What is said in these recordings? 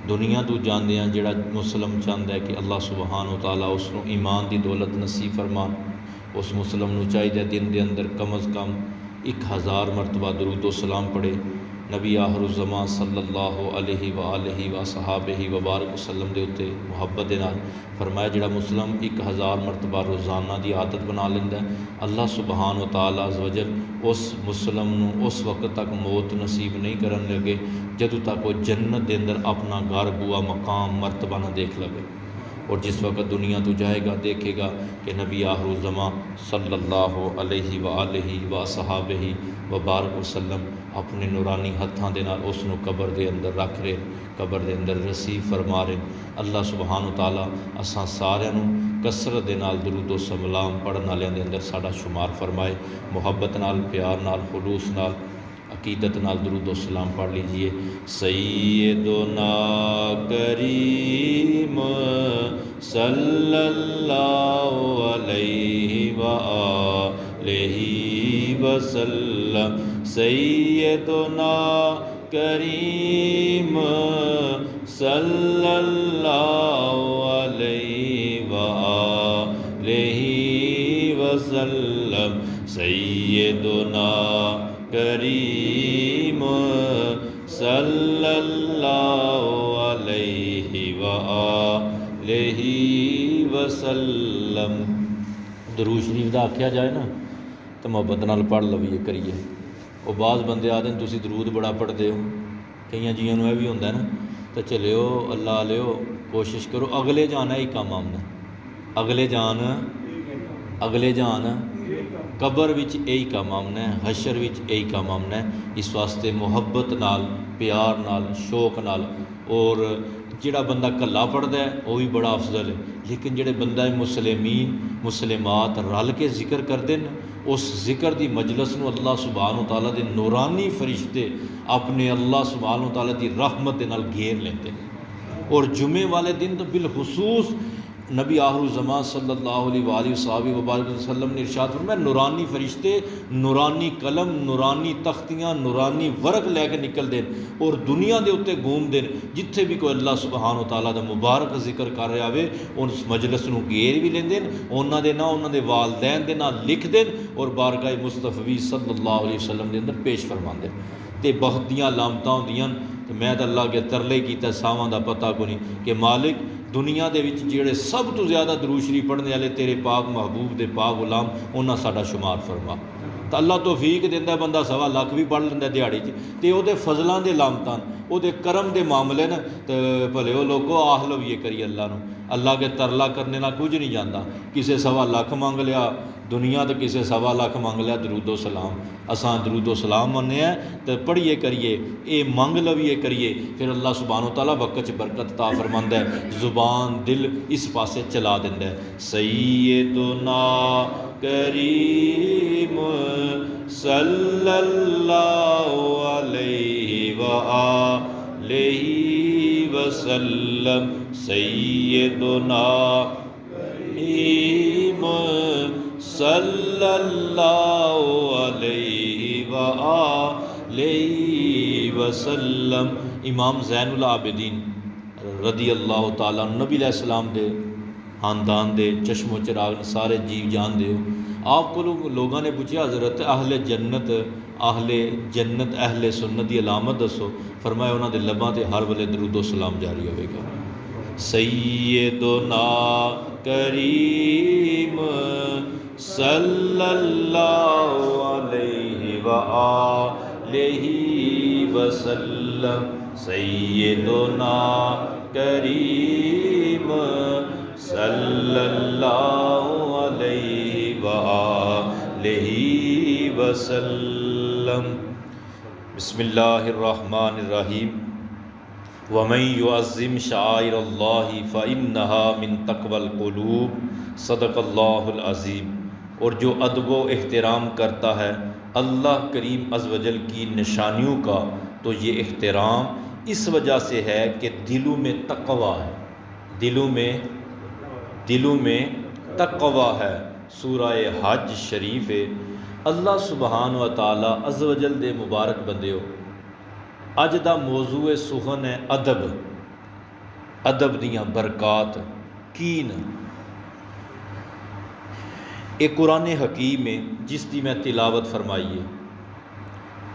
दुनिया तो जांदे जिहड़ा मुसलम चाहता है कि अल्लाह सुबहान व तआला उसनूं ईमान की दौलत नसीब फरमान, उस मुसलम नूं चाहिए दिन के अंदर कम अज़ कम 1000 मरतबा दरूद सलाम पढ़े। नबी आखिरुज़्ज़मान सल्लल्लाहु अलैहि व सहाबिही व बारक वसल्लम के उत्ते मुहब्बत नाल फरमाया, जिहड़ा मुसलम 1000 मरतबा रोज़ाना की आदत बना लेंदा है, अल्लाह सुबहान व तआला अज़्ज़ व जल उस मुसलम नूं उस वक्त तक मौत नसीब नहीं करन लगे जदों तक वो जन्नत के अंदर अपना घर बुआ मकाम मरतबा न देख लगे। और जिस वक्त दुनिया तो जाएगा देखेगा कि नबी आखिरुज़्ज़मान सल्लल्लाहु अलैहि व सहाबिही व बारक वसल्लम अपने नूरानी हत्थां दे नाल उसनूं कबर दे अंदर रख रहे, कबर दे अंदर रसीव फरमा रहे। अल्लाह सुबहान तआला असां सारिਆਂ नूं कसरत दे नाल दरूद व सलाम पढ़न वालियां दे अंदर साडा शुमार फरमाए। मुहब्बत नाल, प्यार नाल, खुलूस नाल, अकीदत नाल दरूद व सलाम पढ़ लीजिए। सैयदुना करीम सल्लल्लाहु अलैहि व आलिहि वसल्लम, सैयदुना करीम सल्लल्लाहु अलैहि व आलिहि वसल्लम, सैयदुना करीम सल्लल्लाहु अलैहि व आलिहि वसल्लम। दरूद शरीफ का आख्या जाए ना तो मुहब्बत नाल पढ़ लवीए करिए। वो बाज़ बंदे आते हैं तुसीं दरूद बड़ा पढ़ते हो, कई जियां नूं भी होंदा ना, तो चलियो अल्लाह लियो कोशिश करो अगले जाना ही काम आमना, अगले जान कबर विच यही काम आमना है, हशर विच यही काम आमना है। इस वास्ते मुहब्बत नाल, प्यार नाल, शौक नाल। और जिहड़ा बंदा कल्ला पढ़दा है वह भी बड़ा अफजल है, लेकिन जिहड़े बंदा मुसलमीन मुसलिमात रल के जिक्र करते हैं उस जिक्र की मजलस नूं अल्लाह सुबहान तआला दे नूरानी फरिश्ते अपने अल्लाह सुबहान तआला की रहमत दे नाल घेर लेते हैं। और जुमे वाले दिन तो बिलखुसूस नबी आखिरुज़्ज़मान सल्लल्लाहु अलैहि वसल्लम ने इरशाद फरमाया, नूरानी फरिश्ते नूरानी कलम, नूरानी तख्तियाँ, नूरानी वर्क लैके निकलते हैं और दुनिया के उत्ते घूमते हैं। जिथे भी कोई अल्लाह सुबहान तआला दा मुबारक जिक्र कर रहा हो उस मजलिस नूं घेर भी लेंदे हैं, उन्हां दे नाम उन्हां दे वालदैन दे नाम लिखते हैं और बारगाह मुस्तफवी सल्लल्लाहु अलैहि वसल्लम के अंदर पेश फरमाते हैं। तो बहुत दियाँ लामतां होंदियां, तो मैं तो अल्लाह के तरले कीता सावां दा पता को नहीं कि मालिक दुनिया दे विच जिहड़े सब तो ज़्यादा दरूद शरीफ पढ़ने वाले तेरे पाक महबूब दे पाक गुलाम उन्हां साडा शुमार फरमा। तो अल्लाह तौफीक दिंदा, बंदा 1.25 लाख भी पढ़ लैंदा दिहाड़ी तो वो फजलों के लामतां वो करम के मामले न। तो भले वो लोगों आह लवीए करिए अल्लाह नूं, अल्लाह के तरला करने ना कुछ नहीं जाता। किसी 1.25 लाख मंग लिया दुनिया तो किसी 1.25 लाख मंग लिया दरूदो सलाम। असां दरूदो सलाम मन्ने तो पढ़िए करिए, ये मंग लवीए करिए, फिर अल्लाह सुबहानो तआला वक्त च बरकत ता फरमांदा है, जुबान दिल इस पासे चला दिंदा है। सैयदुना करीम सल्लल्लाहु अलैहि व आलिहि वसल्लम, सैयदुना करीम सल्लल्लाहु अलैहि व आलिहि वसल्लम। इमाम ज़ैनुल आबिदीन रदी अल्लाह तआला नबी अलैहिस्सलाम दे खानदान दे चश्मो चिराग सारे जीव जान दे। आपको लोगों ने पूछा हज़रत अहले जन्नत अहले सुन्नत की अलामत दसो। फरमाया उन्होंने लबां ते हर वेले दरूदो सलाम जारी होगा। सैयदुना करीम सल्लल्लाहु अलैहि व आलिहि वसल्लम, सैयदुना करीम सल्लल्लाहु अलैहि व आलिहि वसल्लम। बिस्मिल्लाहिर्रहमानिर्रहीम। वमन युअज़्ज़िम शाइरल्लाहि फ़इन्नहा मिन तक़वल क़ुलूब, सदक़ल्लाहुल अज़ीम। और जो अदब व एहतराम करता है अल्लाह करीम अज़्ज़ व जल की निशानियों का, तो ये एहतराम इस वजह से है कि दिलों में तक़वा है, दिलों में तक़वा है। सूरह हज शरीफ है। अल्लाह सुबहान व तआला अज़्ज़ व जल दे मुबारक बंदे हो, अज दा मौजू सुखन है अदब। अदब दियां बरकात की न। एक कुरान हकीम है जिसकी मैं तिलावत फरमाई है।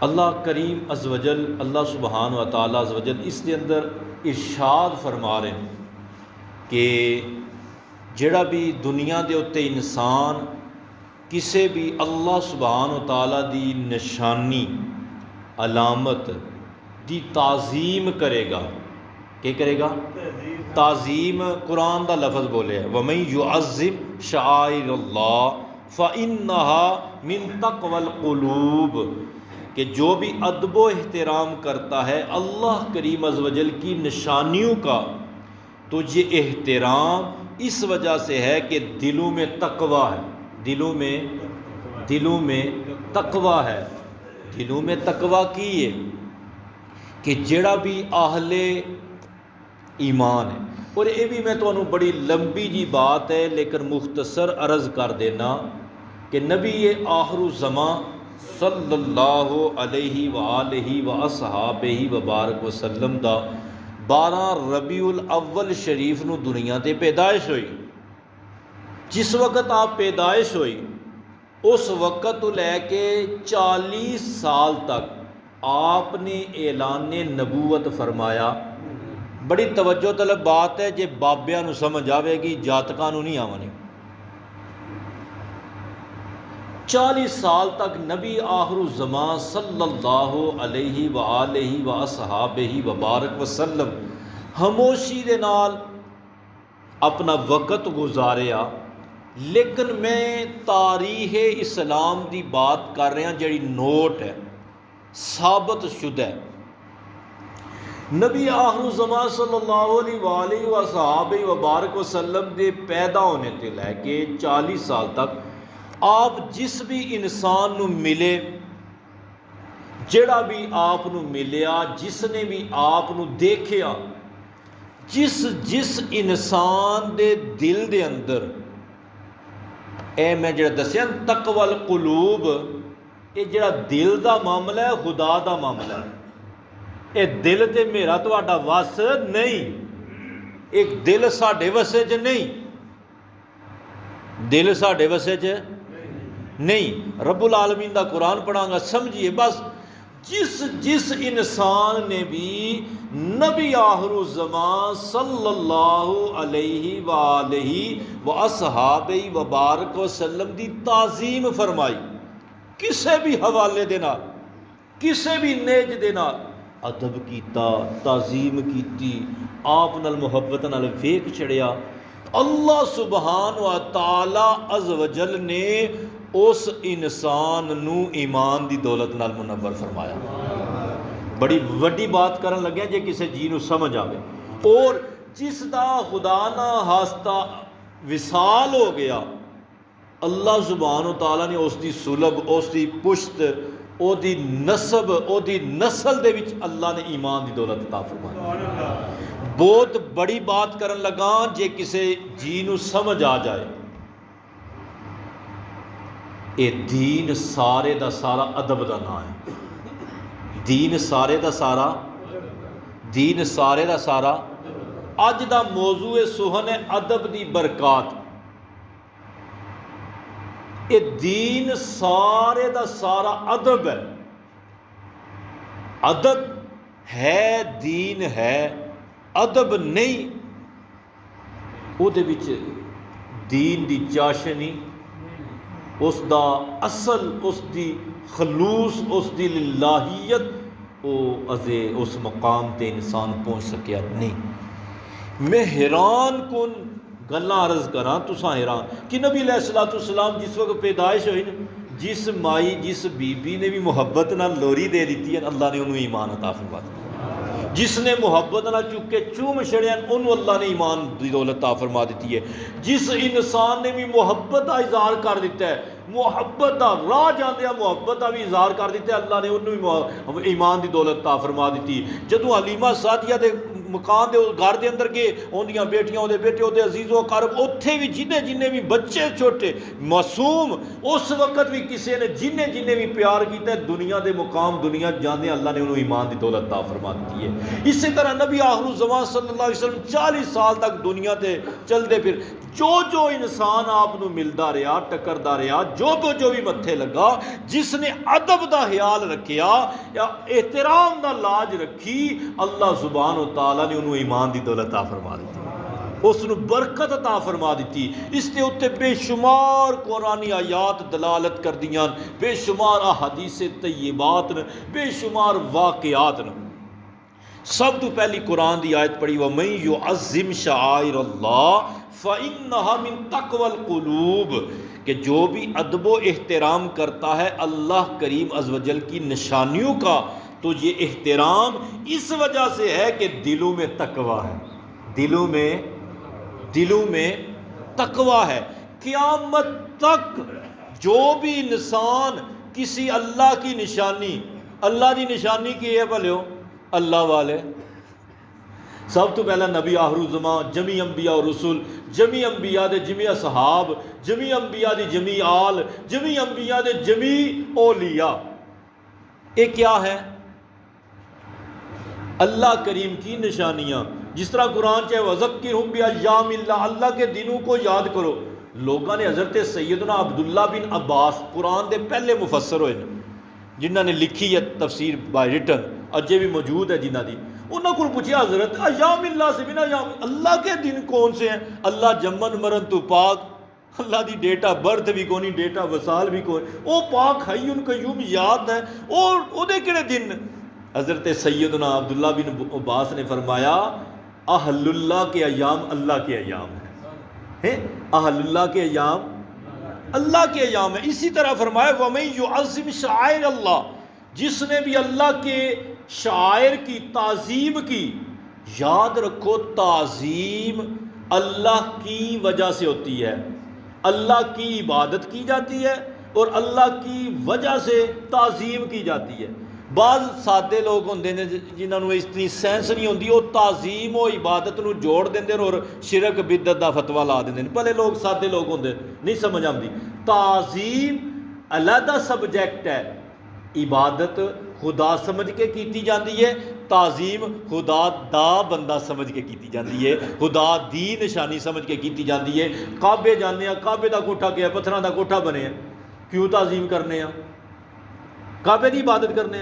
अल्लाह करीम अज़वजल, अल्लाह सुबहान व तआला अज़वजल इसके अंदर इरशाद फरमा रहे हैं कि जिहड़ा भी दुनिया के उत्ते इंसान किसी भी अल्लाह सुबहान व तआला दी निशानी अलामत दी ताज़ीम करेगा, क्या करेगा? ताज़ीम कुरान का लफ्ज़ बोले वमन युअज़्ज़िम शआइरल्लाह फ़इन्नहा मिन तक़वल क़ुलूब, कि जो भी अदब व एहतराम करता है अल्लाह करीम अज़्ज़ वजल की निशानियों का, तो ये एहतराम इस वजह से है कि दिलों में तकवा है, दिलों में तकवा है। दिलों में तकवा की है कि जेड़ा भी आहले ईमान है। और ये भी मैं तुहानू बड़ी लंबी जी बात है लेकिन मुख्तसर अर्ज़ कर देना कि नबी आखिर ज़मां सल्लल्लाहु अलैहि वालैहि व अस्हाबिही व बारक वसल्लम दा 12 रबीउल अव्वल शरीफ नू दुनिया ते पैदाइश हुई। जिस वक्त आप पैदाइश हुई उस वक़्त तो लैके 40 साल तक आपने ऐलान नबूवत फरमाया। बड़ी तवज्जो तलब बात है, जे बाबिया नू समझ आवेगी जातकां नू नहीं आवनी। 40 साल तक नबी आखिर ज़मां सल्लल्लाहु अलैहि व आलिहि व अस्हाबिही व बारक वसल्लम खामोशी दे नाल अपना वक़्त गुजारिया। लेकिन मैं तारीख़ इस्लाम की बात कर रहा जी नोट है, साबित शुदा है। नबी आखिर ज़मां सल्लल्लाहु अलैहि व अस्हाबिही व बारक वसल्लम के पैदा होने से लैके 40 साल तक आप जिस भी इंसान नू मिले, जेड़ा भी आप नू मिलिया, जिसने भी आप नू देखिया, जिस इंसान दे दिल दे अंदर ए मैं जो दसिया तकवल कुलूब, ये जड़ा दिल का मामला है खुदा का मामला है। ये दिल ते मेरा तुहाडा वस नहीं, एक दिल साडे वसे च नहीं, दिल साडे वसे च नहीं। रब्बुल आलमीन का कुरान पढ़ांगा समझिए बस। जिस इंसान ने भी नबी आखिर ज़मां सल्लल्लाहु अलैहि वालैहि व अस्हाबिही व बारक वसल्लम की ताज़ीम फरमाई, किसी भी हवाले दे नाल, किसी भी नेज दे नाल अदब कीता, ताज़ीम कीती, आप नाल मुहब्बत नाल वेख छड़िया, अल्लाह सुबहान व तआला अज़्ज़ वजल ने उस इंसान नू ईमान की दौलत नाल मुनव्वर फरमाया। बड़ी वड्डी बात करन लग्या जे किसी जी नू समझ आवे। और जिसदा खुदा ना हास्ता विसाल हो गया, अल्लाह सुबहान व तआला ने उसकी सुलभ, उसकी पुश्त, ओदी नसब, ओदी नस्ल दे विच अल्लाह ने ईमान की दौलत अता फरमाई। बहुत बड़ी बात करन लगा जे किसी जी नू समझ आ जाए। ये दीन सारे दा सारा अदब का नाम है। दीन सारे दा सारा, दीन सारे दा सारा। अज दा मौजू सुहन है अदब दी बरकात। ये दीन सारे दा सारा अदब है। अदब है, दीन है, अदब नहीं उहदे विच दीन दी चाशनी, उसका असल, उसकी खलूस, उसकी लिल्लाहियत, वो अजे उस मकाम ते इंसान पहुँच सकिया नहीं। मैं हैरान कुन गल्लां अर्ज करा, तुसां हैरान कि नबी अलैहिस्सलाम जिस वक्त पैदाइश हुई न, जिस माई जिस बीबी ने भी मुहब्बत नाल लोरी दे दी है, अल्लाह ने उन्होंने ईमान अता फरमा दिया। जिसने मुहब्बत नाल चुक के चूम छड़िया उन्होंने अल्लाह ने ईमान की दौलत अता फरमा दी है। जिस इंसान ने भी मुहब्बत का इजहार कर दिता है, मुहब्बत का राह जांदिया मुहब्बत का भी इजहार कर दिता है, अल्लाह ने उन्होंने ईमान की दौलत अता फरमा दी। जदों हलीमा सादिया के मकान के घर के अंदर गए, उनकी बेटियां उहदे बेटे उहदे अजीज़ो अकारब, उत्थे भी जिन्हें भी बच्चे छोटे मासूम, उस वक्त भी किसी ने जिन्हें भी प्यार किया, दुनिया के मुकाम दुनिया जाने अल्लाह ने उन्होंने ईमान की दौलत अता फरमा दी है। इसी तरह नबी आखिर ज़मान सल्लल्लाहु अलैहि वसल्लम 40 साल तक दुनिया से चलते फिर जो इंसान आपको मिलता रहा, टकरता रहा, जो भी मत्थे लगा, जिसने अदब का ख्याल रखिया या एहतराम का लाज रखी, अल्लाह सुभान व तआला ने उन्होंने ईमान की दौलत अता फरमा दी, उसनू बरकत अता फरमा दी। इसके उत्ते बेशुमार कुरानी आयात दलालत कर दियां, बेशुमार अहादीस तय्यबात न, बेशुमार वाक़यात न। सब तो पहली कुरान की आयत पढ़ी, व मैं युअज़्ज़िम शआइर अल्लाह फ़इन्नहा मिन तक़वल क़ुलूब, कि जो भी अदबो एहतराम करता है अल्लाह करीम अज़्ज़ व जल की निशानियों का, तो ये एहतराम इस वजह से है कि दिलों में तकवा है, दिलों में तकवा है। क़यामत तक जो भी इंसान किसी अल्लाह की निशानी, अल्लाह की निशानी की है भले अल्लाह वाले, सब तो पहला नबी आखिरुज़्ज़मान, जमी अंबिया और रसूल, जमी अंबिया दे जमी असहाब, जमी अंबिया दी जमी आल, जमी अंबिया दे जमी औलिया, ये क्या है? अल्लाह करीम की निशानियाँ। जिस तरह कुरान चाहे वज़क्किरहुम बिअय्यामिल्लाह, अल्लाह के दिनों को याद करो। लोगों ने हज़रत सैयदना अब्दुल्ला बिन अब्बास, कुरान के पहले मुफस्सर होए जिन्होंने लिखी है तफसीर बाय रिटन, अजे भी मौजूद है जिन्हों की, उन्होंने को पूछा हज़रत अय्यामिल्लाह से बिना अल्लाह के दिन कौन से हैं? अल्लाह जमन मरन तो पाक, अल्लाह की डेट ऑफ बर्थ भी कोनी, डेट ऑफ वसाल भी कोई, वो पाक हय्युन कय्यूम याद है, और उहदे किहड़े दिन? हज़रत सैयदना अब्दुल्ला बिन अब्बास ने फरमाया, अहलुल्लाह के अयाम अल्लाह के अयाम है, अहलुल्लाह के अयाम अल्लाह के अयाम है। इसी तरह फरमाया, वमन युअज़्ज़िम शआइर अल्लाह, जिसने भी अल्लाह के शायर की ताज़ीम की, याद रखो ताज़ीम अल्लाह की वजह से होती है, अल्लाह की इबादत की जाती है और अल्लाह की वजह से ताज़ीम की जाती है। बाज़ सादे लोग होंदे ने जिन्होंने इतनी सेंस नहीं होंदी, वो ताज़ीम और इबादत नूं जोड़ देंदे और शिरक बिदत दा फतवा ला देंदे। भले लोग सादे लोग होंदे, नहीं समझ आती। ताज़ीम अलहदा सब्जैक्ट है, इबादत खुदा समझ के की जाती है, ताज़ीम खुदा दा बंदा समझ के की जाती है, खुदा दी निशानी समझ के की जाती है। काबे जाने, काबे का कोठा क्या, पत्थरों का कोठा बने, क्यों ताज़ीम करने, काबे की इबादत करने।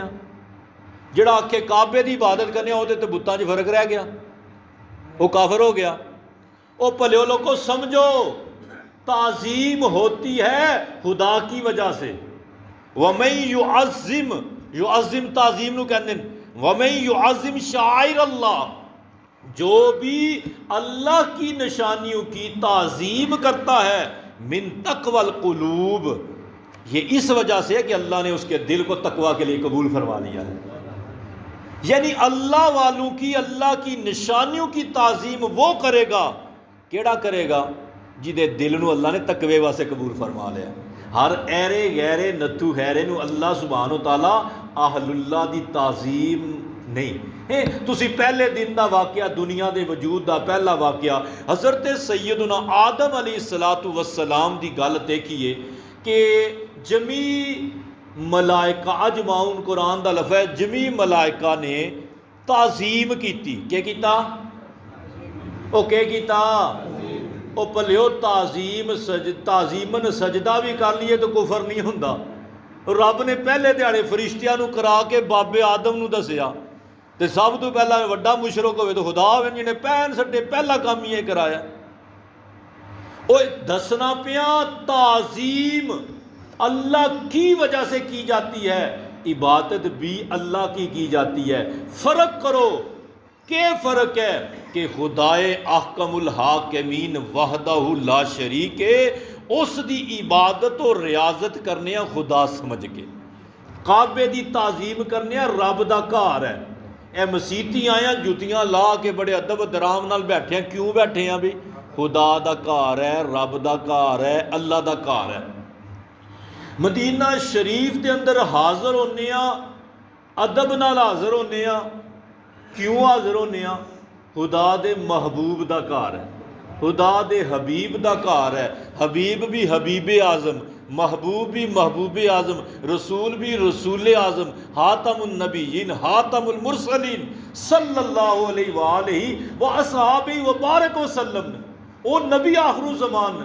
जिहड़ा आखे काबे की इबादत करने, वो तो बुतां 'च फर्क रह गया, वो काफर हो गया। वो भले लोगों समझो, ताज़ीम होती है खुदा की वजह से। वमन युअज़्ज़िम, युअज़्ज़िम ताज़ीम नूं कहंदे ने, वमन युअज़्ज़िम शआइर अल्लाह, जो भी अल्लाह की निशानियों की ताज़ीम करता है, मिन तक़वल क़ुलूब, ये इस वजह से है कि अल्लाह ने उसके दिल को तकवा के लिए कबूल फरमा लिया है। यानी अल्लाह वालों की, अल्लाह की निशानियों की ताज़ीम वो करेगा, केड़ा करेगा? जिदे दिल नूं अल्लाह ने तकवे वास्ते कबूल फरमा लिया। हर ऐरे गैरे नत्थू खैरे नूं अल्लाह सुभान व तआला अहलुल्लाह दी ताज़ीम नहीं। तुसी पहले दिन का वाक़या, दुनिया के वजूद का पहला वाक़या, हज़रत सैयदना आदम अलैहिस्सलातु वस्सलाम की गल देखिए कि जमी मलाइका, अजमाउन कुरान का लफ़ज़ है, जमी मलाइका ने ताज़ीम की। क्या किया? ओ क्या किया? ओ भलियो ताज़ीमन सजदा भी कर लिए तो कुफर नहीं होंदा। रब ने पहले दिहाड़े फरिश्तियां नूं करा के बाबे आदम नूं दसिया, तो सब तो पहला वड्डा मुशरक होवे तो खुदा होवे जिन्हें पैन सट्टे पहला काम ये कराया। ओ दसना पिया ताज़ीम अल्लाह की वजह से की जाती है, इबादत भी अल्लाह की जाती है। फ़र्क करो, के फ़र्क है कि खुदाए अहकमुल हाकिमीन वहदहु ला शरीक है, उस दी इबादत और रियाजत करने खुदा समझ के, काबे दी ताज़ीम करने रब दा घर है। ए मसीती आया जुतियां ला के बड़े अदब दराम नाल बैठे हैं, क्यों बैठे हैं? भी खुदा दा घर है, रब दा घर है, अल्लाह दा घर है। मदीना शरीफ के अंदर हाज़र होने, अदब नाल हाज़र होने, क्यों हाज़र होने? खुदा दे महबूब दा घर है, खुदा दे हबीब दा घर है। हबीब भी हबीब आज़म, महबूब भी महबूब आज़म, रसूल भी रसूल आज़म, हातमुन नबीयीन हातमुल मुरसलीन सल्लल्लाहु अलैहि व असहाबी व बारक वसल्लम। ओ नबी आखिर ज़मान।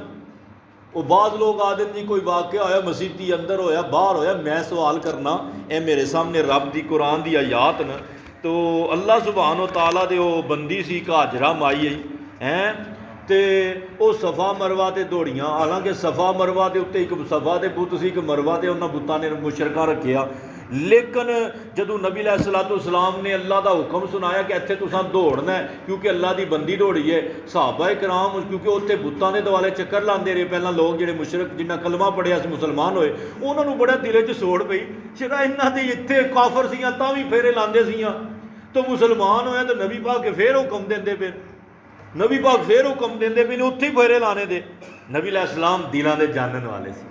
वो बाज़ लोग आदे जी कोई वाक़या होया मसीती अंदर होया बाहर होया, मैं सवाल करना ए मेरे सामने रब दी कुरान दी आयात न। तो अल्लाह सुभान व तआला दे वो बंदी सी हाजरा माई हैं, तो वो सफ़ा मरवा ते दौड़ियाँ। हालांकि सफ़ा मरवा के उत्ते एक सफ़ा के बुत सी, एक मरवा ते उन्होंने बुतों ने मुशरका रखिया। लेकिन जदों नबी अलैहिस्सलाम ने अल्लाह का हुक्म सुनाया कि इत्थे तुसां दौड़ना है, क्योंकि अल्लाह की बंदी दौड़ी है, सहाबा कराम क्योंकि उत्थे बुतों के दुआले चक्कर लाते रहे पहला लोग जिहड़े मुशरक जिन्हें कलमा पढ़िया मुसलमान होए, उन्होंने बड़ा दिल च सोड़ पई। सिरा इन्हां दे इत्थे काफर सीआं तां भी फेरे लांदे सीआं, तो मुसलमान होया तो नबी पाक फिर हुक्म देंदे पे, नबी पाक फिर हुक्म देंदे पे उत्थे फेरे लाने दे। नबी अलैहिस्सलाम दिलों के जानने वाले सी।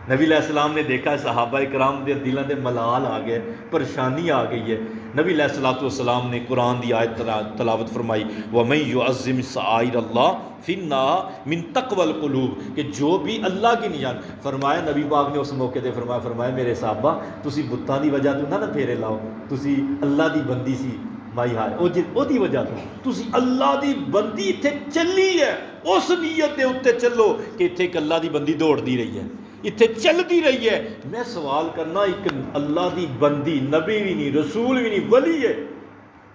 नबी अलैहिस्सलाम ने देखा सहाबा कराम के दिलों के मलाल आ गए, परेशानी आ गई है। नबी अलैहिस्सलाम ने कुरान की आयत तलावत फरमाई, वमन युअज़्ज़िम शआइर अल्लाह फिन्नहा मिन तक़वल क़ुलूब, कि जो भी अल्लाह की निशान। फरमाया नबी पाक ने उस मौके पर फरमाया मेरे साहबा तुसी बुत्तां दी वजह तो ना फेरे लाओ, तुसी अल्लाह की बंदी सी माई हाय ओदी वजह तो तुसी अल्लाह की बंदी इत्थे चली है, उस नीयत के उत्ते चलो कि इत्थे एक अल्लाह की बंदी दौड़ती रही है, इत्थे चलती रही है। मैं सवाल करना, एक अल्लाह की बंदी नबी भी नहीं रसूल भी नहीं वली है,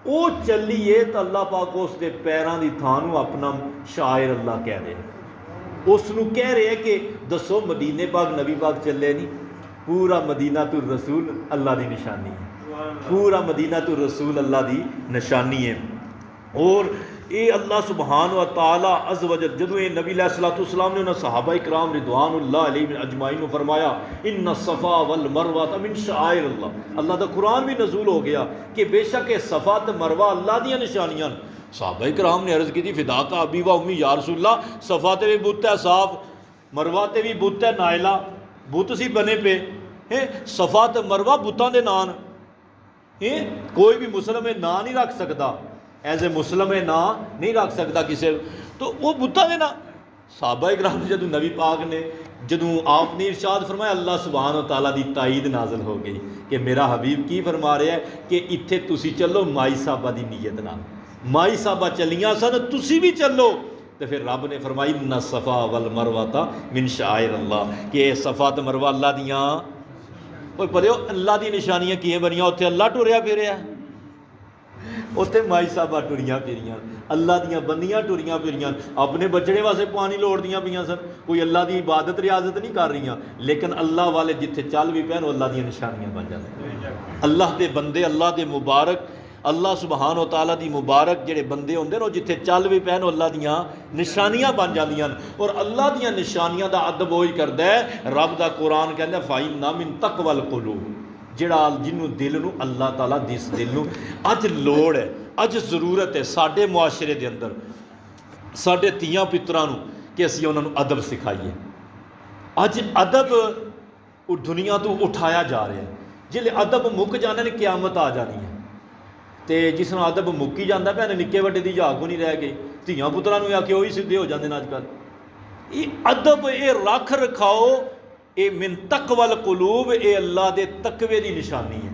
वो चली है तो अल्लाह पाक उसके पैरों की थानू अपना शायर अल्लाह कह रहे, उसनू कह रहे हैं कि दसो मदीने पाक नबी पाक चले नहीं, पूरा मदीना तो रसूल अल्लाह की निशानी है, पूरा मदीना तो रसूल अल्लाह की निशानी है। और ये अल्लाह सुबहान व तआला अज़्ज़ व जल जदों नबी अलैहिस्सलाम ने उन्होंने सहाबा इकराम रिदवानुल्लाह अलैहिम अजमाइन फरमाया इन्ना सफ़ा वल मरवा मिन शाइर अल्लाह, अल्लाह का कुरान भी नज़ूल हो गया कि बेशक सफ़ा तो मरवा अल्लाह दी निशानियां। सहाबा इकराम ने अर्ज़ की फिदा का अबी व उम्मी या रसूलल्लाह, सफ़ा ते भी बुत है साफ, मरवा ते भी बुत है नायला, बुत सी बने पे है, सफ़ा तो मरवा बुतों के नान है, कोई भी मुसलम ना नहीं रख सकता, एज ए मुसलम ना नहीं रख सकता किसी, तो वो बुतों के ना। सहाबा इकराम जदों नबी पाक ने जदों आपने इरशाद फरमाया अल्लाह सुभान व तआला दी ताईद नाज़िल हो गई कि मेरा हबीब की फरमा रहा है कि इत्थे तुसी चलो माई साहबा की नीयत नाल, माई साहबा चलियां सन तुसी भी चलो। तो फिर रब ने फरमाई इन्ना सफ़ा वल मरवा मिन शाइर अल्लाह, कि सफ़ा तो मरवा अल्लाह दियाँ कोई पता अल्लाह दी निशानियां किएं बनियां, उत्थे अल्लाह टुरिया फिरिया, उत्थे माई साहबा टुरियां फिरियां, अल्लाह दियां बंदियां टुरियां फिरियां, अपने बचड़े वास्ते पानी लोड़दियां पियां सन, कोई अल्लाह की इबादत रियाजत नहीं कर रही, लेकिन अल्लाह वाले जिथे चल भी पैन अल्लाह दी निशानियां बन जाते। अल्लाह के बंदे अल्लाह के मुबारक अल्लाह सुबहान व तआला दी मुबारक जिहड़े बंदे होंदे ने जिथे चल भी पैन अल्लाह दियां निशानियां बन जांदियां। और अल्लाह दियां निशानियां दा अदब वही करदा है, रब दा कुरान कहंदा फ़इन्ना मिन तक़वल क़ुलूब, जिहड़ा जिन्हों दिल नूं अल्लाह ताला जिस दिल नूं अज लोड़ है, अज जरूरत है साडे मुआशरे दे अंदर साडे तियां पुत्रां नूं कि असीं उन्हां नूं अदब सिखाईए। अज अदब दुनिया तो उठाया जा रहा है, जिहले अदब मुक जाने ने क्यामत आ जानी है, तो जिस नाल अदब मुक्की जाता भैन निक्के वड्डे की झाक नहीं रह गई, धियां पुत्रां नूं आखे वही सीधे हो जाते हैं अजकल। ये अदब ये रख रखाओ ये मिन तक़वल क़ुलूब, ये अल्लाह के तकवे की निशानी है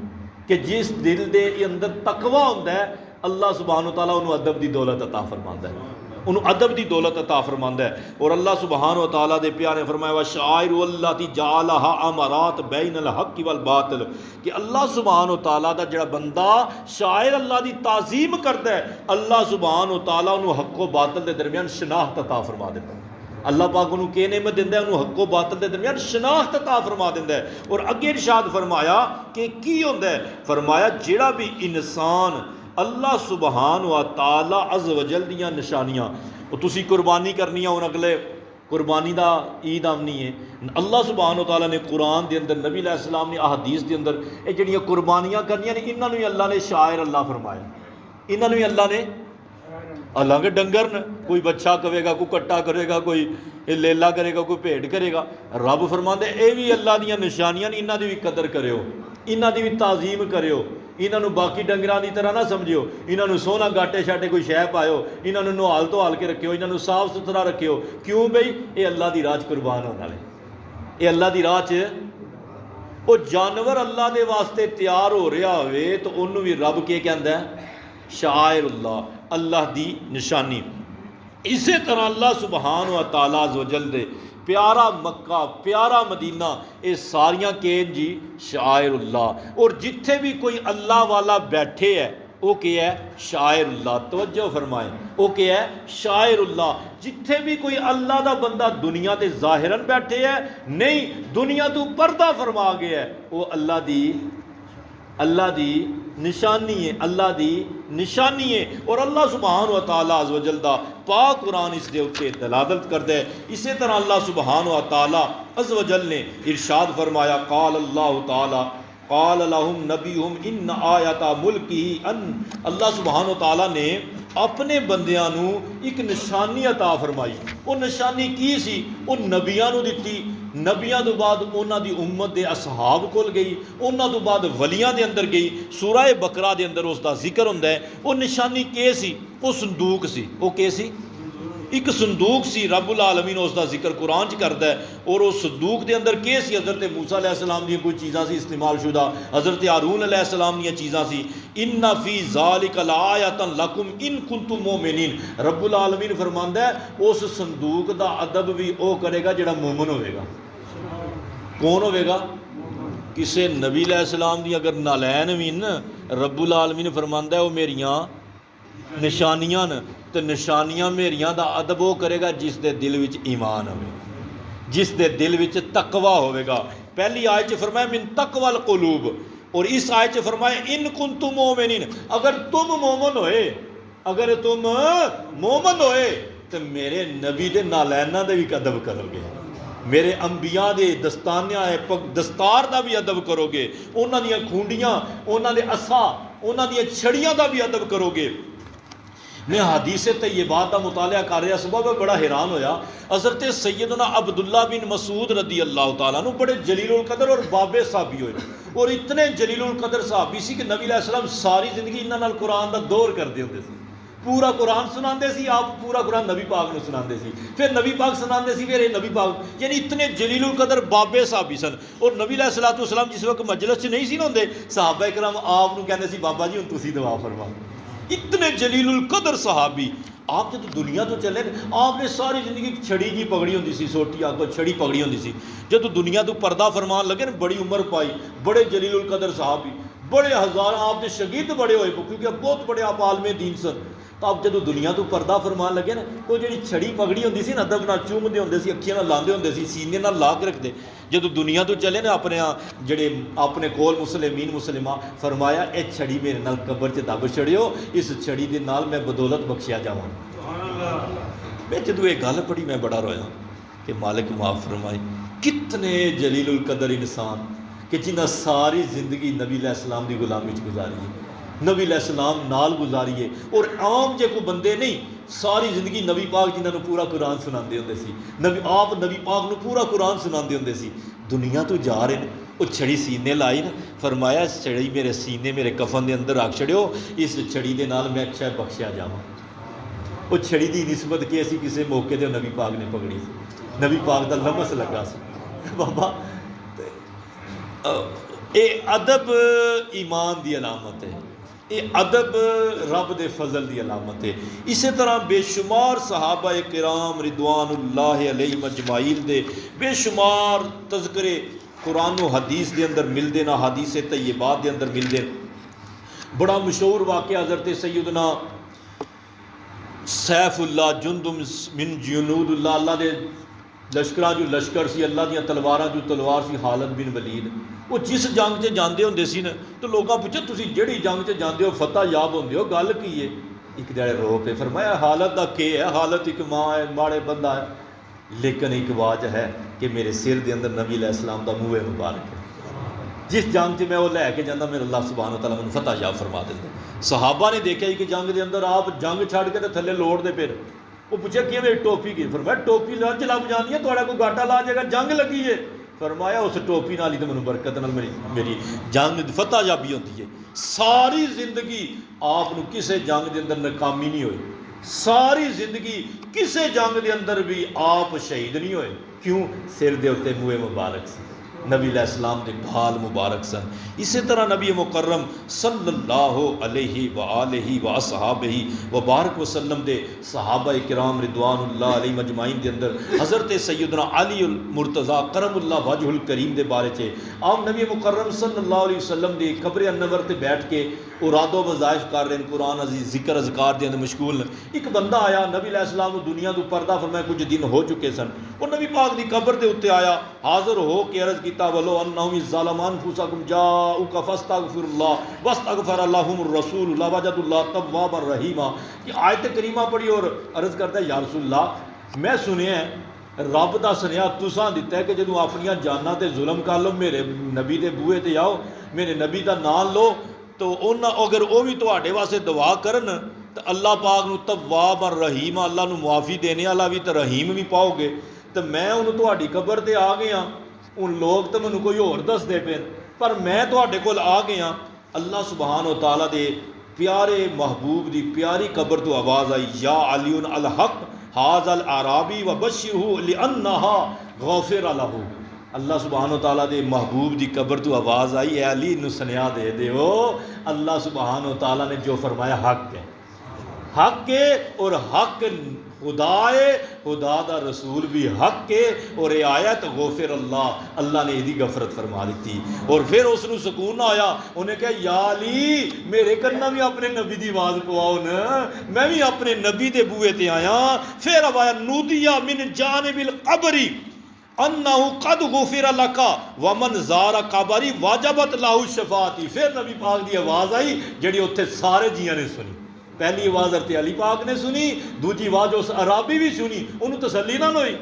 कि जिस दिल के अंदर तकवा होंदा है अल्लाह सुबहान तआला उन्होंने अदब की दौलत अता फरमांदा है, उन्होंने अदब की दौलत अता फरमांदा है। और अल्लाह सुबहान व तआला दे प्यारे फरमाया व शाइरु अल्लाती जालहा अमरात बैनल हक़ वल बातिल, कि अल्लाह सुबहान व तआला दा जिहड़ा बंदा शायर अल्लाह की ताज़ीम करता है, अल्लाह सुबहान व तआला उन्होंने हक़ व बातिल के दरमियान शनाख्त अता फरमा देता है। अल्लाह पाक उन्होंने के नेमत दिंदा है, उन्होंने हक़ व बातिल के दरमियान शनाख्त अता फरमा दिंदा है। और अगे इरशाद फरमाया कि की होंदा है, फरमाया जिहड़ा भी इंसान अल्लाह सुबहान व तआला अज़्ज़ व जल दियां निशानियां, वो तुसी कुर्बानी करनी है, हुण अगले कुर्बानी का ईद आमनी है, अल्लाह सुबहान व तआला ने कुरान के अंदर नबी अलैहिस्सलाम ने अहदीस के अंदर ये जिहड़ियां कुर्बानियां करनियां ने इन्हां नूं ही अल्लाह ने शायर अल्लाह फरमाया, इन्हां नूं ही अल्लाह ने अल्लाह के डंगर न, कोई बच्चा करेगा, कोई कट्टा करेगा, कोई लेला करेगा, कोई भेड़ करेगा। रब फरमांदे ये भी अल्लाह दियां निशानियां, इन्हां दी भी कदर करियो, इन्हां दी भी ताज़ीम करियो, इन्हों बाकी डंगरां की तरह ना समझियो, इन्हों सोहना गाटे शाटे कोई शै पाओ, इन्हों नहाल धोहाल के रखियो, इन्हों साफ सुथरा रखियो। क्यों बई ये अल्लाह की राह कुर्बान होने वाले, ये अल्लाह की राह वो जानवर अल्लाह के वास्ते तैयार हो रहा हो तो उन्होंने भी रब के कहता है शाइरुल्लाह, अल्लाह की निशानी। इस तरह अल्लाह सुबहान व तआला अज़्ज़ व जल दे प्यारा मक्का प्यारा मदीना ये सारियां केन जी शाइरुल्लाह। और जिथे भी कोई अल्लाह वाला बैठे है वो क्या है शाइरुल्लाह। तवज्जो फरमाए वो क्या है शाइरुल्लाह। जिथे भी कोई अल्लाह का बंदा दुनिया ते जाहिरन बैठे है, नहीं दुनिया तो पर्दा फरमा गया है, वो अल्लाह दी निशानी है, अल्लाह दी निशानी है। और अल्लाह सुबहान व तआला अज़्ज़ व जल दा पाक कुरान इस दे उत्ते दलालत करदा है। इसी तरह अल्लाह सुबहान व तआला अज़्ज़ व जल ने इरशाद फरमाया क़ाल अल्लाह तआला क़ाल लहुम नबीहुम इन आयता मुल्किही अन। अल्लाह सुबहान व तआला ने अपने बंदियां नू एक निशानी अता फरमाई। वो निशानी की सी? वो नबियां नू दिती, नबियां तो बाद उन्हां दी उम्मत दे असहाब कोल गई, उन्हां तो बाद वलियां दे अंदर गई। सूरह बकरा दे अंदर उसका जिक्र हुंदा है। वो निशानी के सी? वो संदूक सी। वो के सी? एक संदूक सी। रब्बुल आलमीन उसका जिक्र कुरान च करता है। और उस संदूक के अंदर के सी? हज़रत मूसा अलैहिस्सलाम दी कोई चीज़ां सी इस्तेमाल शुदा, हज़रत हारून अलैहिस्सलाम दी चीज़ां सी। इन्ना फी ज़ालिका लायतन लकुम इन कुंतुम मोमिनीन। रब्बुल आलमीन फरमांदा है उस संदूक दा अदब भी वो करेगा जिहड़ा मोमिन होवेगा। कौन होवेगा? किसी नबी अलैहिस्सलाम दी अगर नालैन भी न, रब्बुल आलमीन फरमांदा है वो मेरियां निशानियां न, तो निशानियां मेरियां दा अदब वो करेगा जिस दे दिल विच ईमान होवे, जिस दे दिल विच तकवा होवेगा। पहली आयत च फरमाया मिन तकवल कुलूब, और इस आयत च फरमाया इन कुंतुम मोमिनीन। अगर तुम मोमन होए, अगर तुम मोमन होए तो मेरे नबी दे नालैना दे भी अदब करोगे, मेरे अंबिया दे दस्तानिया दस्तार का भी अदब करोगे, उन्हां दियां खूंडियां, उन्हां दे असा, उन्हां दियां छड़ियां का भी अदब करोगे। मैं हदीस तय्यबात का मुतालिया कर रहा सुबह मैं बड़ा हैरान होया। हज़रत सैयदना अब्दुल्ला बिन मसूद रदी अल्लाह तआला अन्हु बड़े जलीलुल कदर और बाबे साहबी होए, और इतने जलीलुल कदर साहबी सी कि नबी अलैहिस्सलाम सारी जिंदगी इन्हां नाल कुरान का दौर करते होंदे सी। पूरा कुरान सुनाते सी, आप पूरा कुरान नबी पाक में सुनाते सी, फिर नबी पाक सुनाते सी, फिर नबी पाक, यानी इतने जलीलुल कदर बाबे साहबी सन। और नबी अलैहिस्सलातु वस्सलाम जिस वक्त मजलिस च नहीं सी होंदे, सहाबा इकराम आप नूं कहंदे सी बाबा जी हुण तुसीं दुआ फरमाओ। इतने जलीलुल कदर सहाबी। आप जब दुनिया तो चले, आपने सारी जिंदगी छड़ी जी पगड़ी होंदी सी, सोटी आगो छड़ी पगड़ी होंदी सी। जब दुनिया तो पर्दा फरमान लगे ना, बड़ी उम्र पाई, बड़े जलीलुल कदर साहबी, बड़े हज़ार आपके शगीर्द बड़े होए, क्योंकि बहुत बड़े आप आलमे दीन सन। तो आप जो दुनिया तो पर्दा फरमान लगे ना, वो जी छड़ी पगड़ी होंदी सी ना, अदब नाल चूमदे होंदे सी, अखियां नाल लांदे होंदे सी, सीने नाल ला के रखते। जो दुनिया तो चले ना, अपने जड़े अपने कोल मुसलमीन मुसलिमा फरमाया ये छड़ी मेरे नाल कब्र च दब छड़ियो, इस छड़ी के नाल मैं बदौलत बख्शिया जावां। मैं जो ये गल पढ़ी मैं बड़ा रोया कि मालिक माफ़ फरमाए, कितने जलीलुल कदर इंसान कि जिन्हें सारी जिंदगी नबी अलैहिस्सलाम की गुलामी गुजारी है, नबी अलैहिस्सलाम नाल गुजारी है। और आम जे कोई बंदे नहीं, सारी जिंदगी नबी पाक जिन्होंने पूरा कुरान सुनाते होंदे सी, नबी पाक नूं पूरा कुरान सुनाते होंदे सी। दुनिया तो जा रहे हैं, वो छड़ी सीने लाई ना, फरमाया छड़ी मेरे सीने मेरे कफन के अंदर रख छड़ियो, इस छड़ी के नाल मैं शायद बख्शिया जावां। वो छड़ी की निस्बत के असी किसी मौके पर नबी पाक ने पकड़ी सी, नबी पाक का लमस लगा सी। बाबा ये अदब ईमान की अलामत है, ये अदब रब दे फजल की अलामत है। इस तरह बेशुमार सहाबा किराम रिदवानुल्लाह अलैहिम अजमाइन दे बेशुमार तज़किरे कुरान व हदीस के अंदर मिलते ना, हदीस तय्यबात के अंदर मिलते। बड़ा मशहूर वाक़या हज़रत सैयदना सैफुल्लाह जुंदुम मिन जुनूदुल्लाह, अल्लाह दे लश्करां जो लश्कर सी, अल्लाह दियां तलवारां जो तलवार सी, खालिद बिन वलीद। वो जिस जंग च जाते होंदे सी न, तो लोगों पूछा तुसीं जिहड़ी जंग च जाते हो फतह याब होंदे हो, गल की है? एक जड़े रो पे फरमाया हालत का के है, हालत एक माँ है, माड़े बंदा है, लेकिन एक वाज है कि मेरे सिर के अंदर नबी अलैहिस्सलाम का मुँह मुबारक है। जिस जंग च मैं वो लैके जाता, मेरे अल्लाह सुब्हानहू तआला मैनूं फतह याब फरमा देंगे। सहाबा ने देखा कि जंग के अंदर आप जंग छड़ के तो थले लोड़ते फिर। वो पूछा कि मेरी टोपी की? फरमाया टोपी लज लग जाती है, थोड़ा कोई गाटा ला जाएगा, जंग लगी है। फरमाया उस टोपी नाल ही तो मैनूं बरकत नाल मेरी जंग फतह याबी होती है। सारी जिंदगी आपनू किसी जंग के अंदर नाकामी नहीं हुई, सारी जिंदगी किसी जंग के अंदर भी आप शहीद नहीं होए। क्यों? सिर के उत्ते मूए मुबारक सी, नबी अलैहिस्सलाम दे बाल मुबारक सन। इसी तरह नबी मुकर्रम सल्लल्लाहु अलैहि व आलिहि व असहाबिहि व बारक वसल्लम दे सहाबा इकराम रिदवानुल्लाह अलैहिम अजमाइन दे अंदर हज़रत सैयदना अली अल मुर्तज़ा करमुल्लाह वजहुल करीम दे बारे च आप नबी मुकर्रम सल्लल्लाहु अलैहि वसल्लम दी कब्र अनवर ते बैठ के उरादो वज़ाइफ कर रहे हैं, कुरान अजीज जिक्र अज़कार दे अंदर मशगूल ने। एक बंदा आया, नबी अलैहिस्सलाम को दुनिया तो पर्दा फरमाया कुछ दिन हो चुके सन, वो नबी पाक की कब्र के उत्ते आया, हाज़र हो के अर्ज़ किया वलो अन्नहुम ज़लमन फुसकुम जाऊका फस्तगफिरुल्लाह वस्तगफर लहुमुर रसूल वजदुल्लाह तव्वाबर रहीमा। कि आयत करीमा पढ़ी और अर्ज़ करता है या रसूलल्लाह मैं सुनिया रब का सुनिया तुसां दिता है कि जदों अपनियां जानां ते जुल्म कर लो मेरे नबी के बूहे ते आओ, मेरे नबी का नाम लो, तो उन्होंने अगर वो भी तुहाडे वास्ते दुआ करन तो अल्लाह पाक नूं तव्वाब और रहीम, अल्लाह नूं मुआफ़ी देने वाला भी तो रहीम भी पाओगे। तो मैं हुण तुहाडी कब्र ते आ गया, हुण लोग तो मैनूं कोई होर दसदे पे, पर मैं तुहाडे कोल आ गया। अल्लाह सुबहान व तआला दे प्यारे महबूब दी प्यारी कब्र तो आवाज़ आई या अलीउन अल हक हाज़ल आराबी व बशिरहू लिअन्नहा गफिर लहू। अल्लाह सुबहान तआला दे महबूब दी कब्र तो आवाज़ आई, ए अली नूं सुनिया दे दिओ अल्लाह सुबहान तआला ने जो फरमाया हक है, हक है और हक खुदा है, खुदा दा रसूल भी हक है और ये आयत गफिर अल्लाह, अल्लाह ने इसकी गफरत फरमा दी। और फिर उसनूं सुकून आया, उन्हें कहा या अली मेरे कन्ना भी अपने नबी की आवाज़ पवाओ न, मैं भी अपने नबी के बूहे ते आया। फिर अब आया नूदिया मिन जानिबिल कब्री अन्नहु कद गुफिर लका वमन ज़ारा कबरी वाजबत लाहु शफाअती। फिर नबी पाक की आवाज़ आई जिहड़ी उत्थे सारे जियां ने सुनी। पहली आवाज़ हज़रत अली पाक ने सुनी, दूजी आवाज़ उस अराबी भी सुनी, उन्होंने तसल्ली ना होई,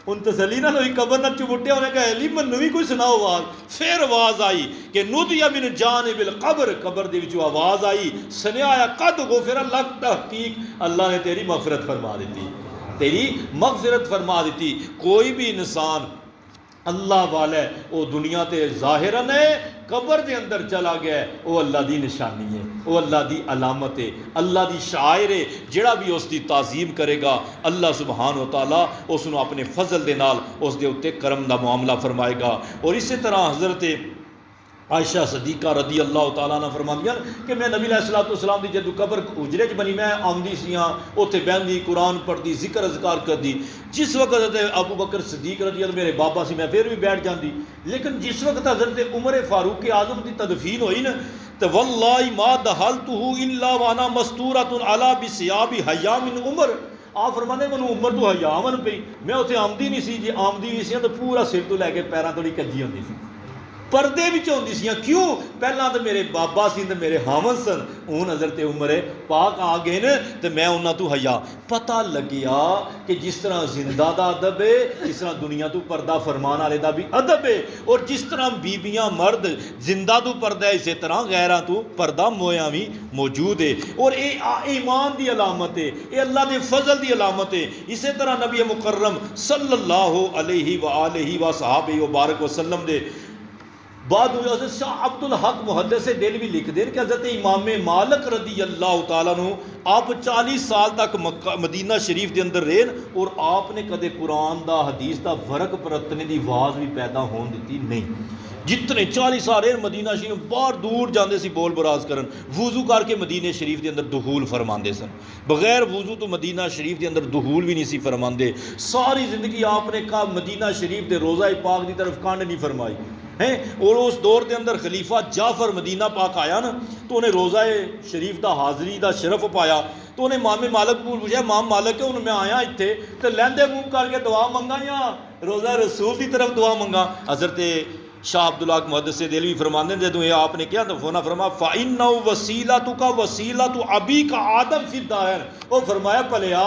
उन तसल्ली ना होई, कबर न चुबुट्टिया, उन्हें कहा अली मैनू भी कोई सुनाओ आवाज़। फिर आवाज़ आई कि नुदिया मिन जानिबिल कब्र, कब्र दे विचों आवाज़ आई सुनिया आया कद गुफिर लक, तहकीक अल्लाह ने तेरी मगफिरत फरमा दी, तेरी मगफिरत फरमा दी। कोई भी इंसान अल्लाह वाला है वो दुनिया ते ज़ाहिरन है, कब्र के अंदर चला गया है वो अल्लाह की निशानी है, वो अल्लाह की अलामत है, अल्लाह की शायर है। जिहड़ा भी उसकी ताज़ीम करेगा अल्लाह सुबहान व तआला उसनूं अपने फजल दे नाल उस दे उत्ते करम का मामला फरमाएगा। और इसी तरह हज़रत आयशा सदीका रदी अल्लाह तआला ने फरमांदियां कि मैं नबी अलैहिस्सलाम की जदों कब्र उजरे च बनी मैं आंदी सी उत्थे बहंदी कुरान पढ़ती जिक्र अज़कार करती। जिस वक्त हज़रत अबू बकर सदीक रदी अल्लाह मेरे बाबा से मैं फिर भी बैठ जाती, लेकिन जिस वक्त हज़रत उमर फारूक आज़म की तदफीन हुई ना तो वल्लाहि मा दहलतुहु इल्ला वाना मस्तूरतुन अला बिसियाबी हया मिन उमर। आप फरमाने मैनू उमर तो हया मन पई, मैं उत्थे आमदी नहीं सी, जे आमदी भी सी तो पूरा सिर तो लैके पैरों तोड़ी कज्जी होंदी सी, पर्दे विच होंदी सी। क्यों? पहला तो मेरे बाबा सी तो मेरे हामन सन, हुण हज़रत उमर पाक आ गए न तो मैं उन्हां तो हया। पता लगिया कि जिस तरह जिंदा का अदब है इस तरह दुनिया तो पर्दा फरमान वाले का भी अदब है, और जिस तरह बीबियां मर्द जिंदा तो पर्दा है इस तरह गैरां तो पर्दा मोया भी मौजूद है। और ये ईमान की अलामत है, ये अल्लाह के फजल की अलामत है। इसी तरह नबी मुकर्रम सल्लल्लाहु अलैहि व आलिहि व सहाबिहि व बारक वसल्लम दे बाद हज़रत शाह अब्दुल हक मुहद्दिस दिल भी लिखते हैं कि हज़रत इमाम मालिक रदी अल्लाह तआला नू आप 40 साल तक मदीना शरीफ के अंदर रहे और आपने कदे कुरान का हदीस का फर्क परतने की आवाज़ भी पैदा होने दी नहीं। जितने 40 साल रहे मदीना शरीफ बाहर दूर जाते सी बोल बराज करन, वजू करके मदीने शरीफ के अंदर दुहूल फरमाते सन, बगैर वजू तो मदीना शरीफ के अंदर दुहूल भी नहीं सी फरमाते। सारी जिंदगी आपने कहा मदीना शरीफ के रोज़ा पाक की तरफ कंड नहीं फरमाई हैं। और उस दौर के अंदर खलीफा जाफर मदीना पाक आया ना तो उन्हें रोज़ा शरीफ का हाज़री का शरफ पाया, तो उन्हें मामे मालक को पूछा माम मालक हूँ मैं आया इत्थे तो लैंदे मुँह करके दुआ मंगा या रोज़ा रसूल की तरफ दुआ मंगा। हज़रत शाह अब्दुल हक मुहद्दिस दिल भी फरमाते हैं जो ये आपने क्या तो फोना फरमा फ़इन्नहु वसीलतु का वसीलतु अबी का आदम फिद्दायर, वो फरमाया भलिया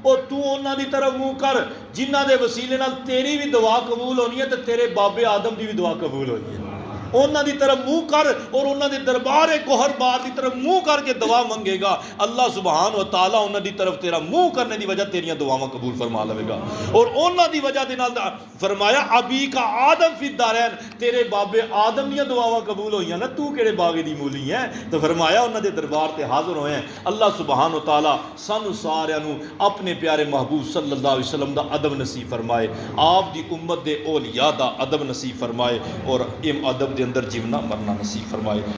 और तू उन्हों की तरफ मुँह कर जिन्हों के वसीले नाल तेरी भी दुआ कबूल होनी है तो तेरे बाबे आदम की भी दुआ कबूल होनी है। उन्हां दी तरफ मुँह कर और उन्हां दे दरबार गोहर बार की तरफ मुँह करके दुआ मंगेगा, अल्लाह सुबहान व तआला उन्हां दी तरफ तेरा मुँह करने की वजह तेरियां दुआवां कबूल फरमा लवेगा। और उन्हां दी वजह दे नाल फरमाया अबी का आदम फिद दारैन, तेरे बाबे आदम दी दुआवां कबूल होईयां ना, तू केड़े बागे दी मूली है। तो फरमाया उन्हां दे दरबार ते हाज़िर होए हैं। अल्लाह सुबहान व तआला सानू सारियां नू अपने प्यारे महबूब सल्लल्लाहु अलैहि वसल्लम दा अदब नसीब फरमाए, आप दी उम्मत दे औलिया दा अदब नसीब फरमाए और इम अदब दे अंदर जीवना मरना नसीब फरमाए।